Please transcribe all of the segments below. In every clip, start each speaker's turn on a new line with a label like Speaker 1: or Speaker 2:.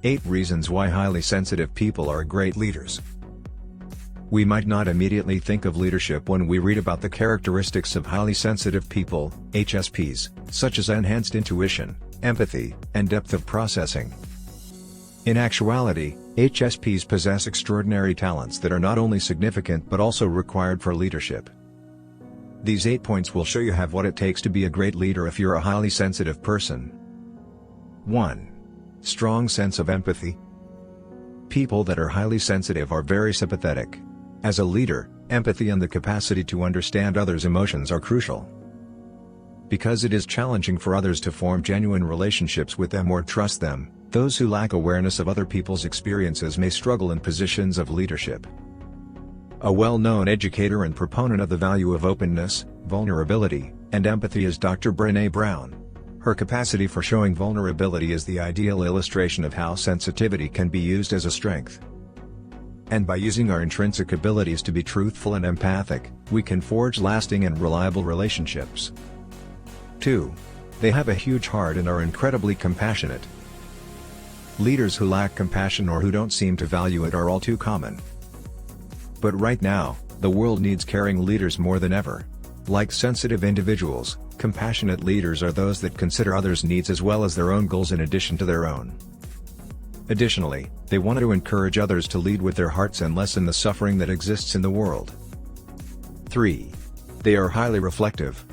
Speaker 1: 8 reasons why highly sensitive people are great leaders. We might not immediately think of leadership when we read about the characteristics of highly sensitive people, HSPs, such as enhanced intuition, empathy, and depth of processing. In actuality, HSPs possess extraordinary talents that are not only significant but also required for leadership. These 8 points will show you have what it takes to be a great leader if you're a highly sensitive person. 1. Strong sense of empathy. People that are highly sensitive are very sympathetic. As a leader, empathy and the capacity to understand others' emotions are crucial. Because it is challenging for others to form genuine relationships with them or trust them, those who lack awareness of other people's experiences may struggle in positions of leadership. A well-known educator and proponent of the value of openness, vulnerability, and empathy is Dr. Brené Brown. Her capacity for showing vulnerability is the ideal illustration of how sensitivity can be used as a strength. And by using our intrinsic abilities to be truthful and empathic, we can forge lasting and reliable relationships. 2. They have a huge heart and are incredibly compassionate. Leaders who lack compassion or who don't seem to value it are all too common. But right now, the world needs caring leaders more than ever. Like sensitive individuals, compassionate leaders are those that consider others' needs as well as their own goals in addition to their own. Additionally, they want to encourage others to lead with their hearts and lessen the suffering that exists in the world. 3. They are highly reflective.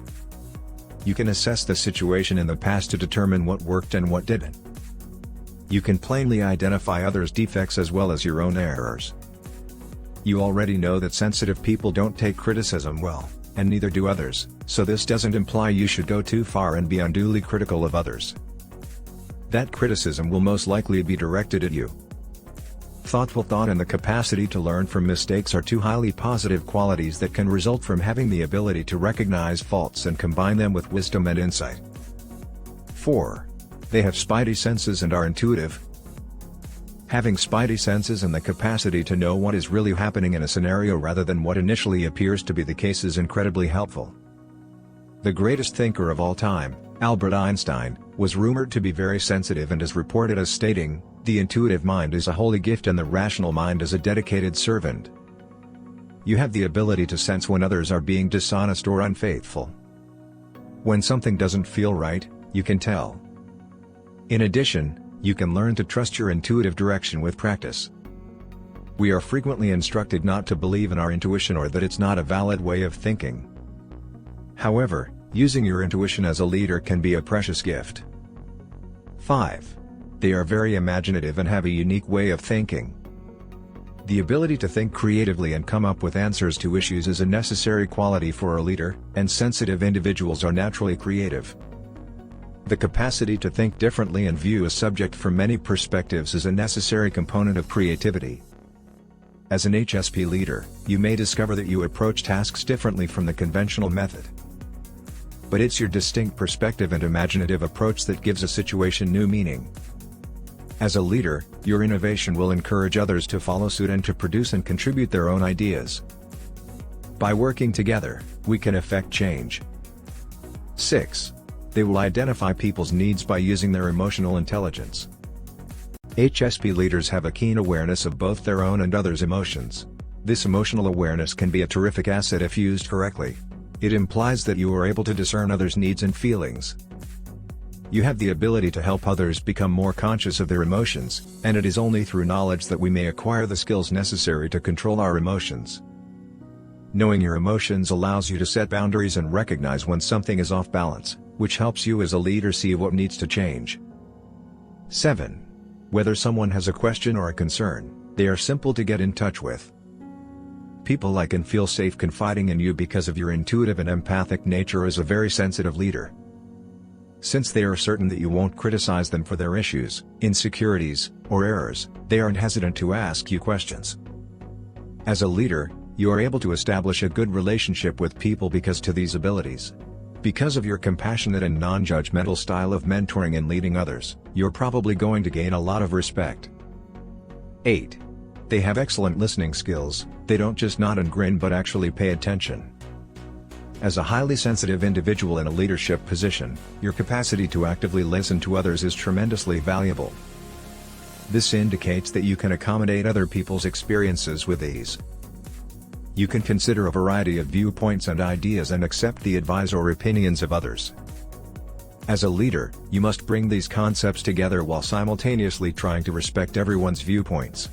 Speaker 1: You can assess the situation in the past to determine what worked and what didn't. You can plainly identify others' defects as well as your own errors. You already know that sensitive people don't take criticism well, and neither do others, so this doesn't imply you should go too far and be unduly critical of others. That criticism will most likely be directed at you. Thoughtful thought and the capacity to learn from mistakes are 2 highly positive qualities that can result from having the ability to recognize faults and combine them with wisdom and insight. 4. They have spidey senses and are intuitive. Having spidey senses and the capacity to know what is really happening in a scenario rather than what initially appears to be the case is incredibly helpful. The greatest thinker of all time, Albert Einstein, was rumored to be very sensitive and is reported as stating, "The intuitive mind is a holy gift and the rational mind is a dedicated servant." You have the ability to sense when others are being dishonest or unfaithful. When something doesn't feel right, you can tell. In addition, you can learn to trust your intuitive direction with practice. We are frequently instructed not to believe in our intuition or that it's not a valid way of thinking. However, using your intuition as a leader can be a precious gift. 5. They are very imaginative and have a unique way of thinking. The ability to think creatively and come up with answers to issues is a necessary quality for a leader, and sensitive individuals are naturally creative. The capacity to think differently and view a subject from many perspectives is a necessary component of creativity. As an HSP leader, you may discover that you approach tasks differently from the conventional method. But it's your distinct perspective and imaginative approach that gives a situation new meaning. As a leader, your innovation will encourage others to follow suit and to produce and contribute their own ideas. By working together, we can effect change. 6. They will identify people's needs by using their emotional intelligence. HSP leaders have a keen awareness of both their own and others' emotions. This emotional awareness can be a terrific asset if used correctly. It implies that you are able to discern others' needs and feelings. You have the ability to help others become more conscious of their emotions, and it is only through knowledge that we may acquire the skills necessary to control our emotions. Knowing your emotions allows you to set boundaries and recognize when something is off balance, which helps you as a leader see what needs to change. 7. Whether someone has a question or a concern, they are simple to get in touch with. People like and feel safe confiding in you because of your intuitive and empathic nature as a very sensitive leader. Since they are certain that you won't criticize them for their issues, insecurities, or errors, they aren't hesitant to ask you questions. As a leader, you are able to establish a good relationship with people because to these abilities. Because of your compassionate and non-judgmental style of mentoring and leading others, you're probably going to gain a lot of respect. 8. They have excellent listening skills. They don't just nod and grin but actually pay attention. As a highly sensitive individual in a leadership position, your capacity to actively listen to others is tremendously valuable. This indicates that you can accommodate other people's experiences with ease. You can consider a variety of viewpoints and ideas and accept the advice or opinions of others. As a leader, you must bring these concepts together while simultaneously trying to respect everyone's viewpoints.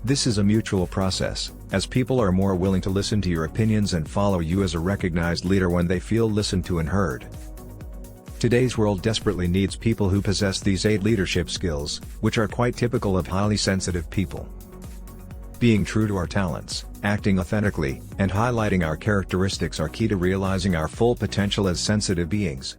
Speaker 1: This is a mutual process, as people are more willing to listen to your opinions and follow you as a recognized leader when they feel listened to and heard. Today's world desperately needs people who possess these 8 leadership skills, which are quite typical of highly sensitive people. Being true to our talents, acting authentically, and highlighting our characteristics are key to realizing our full potential as sensitive beings.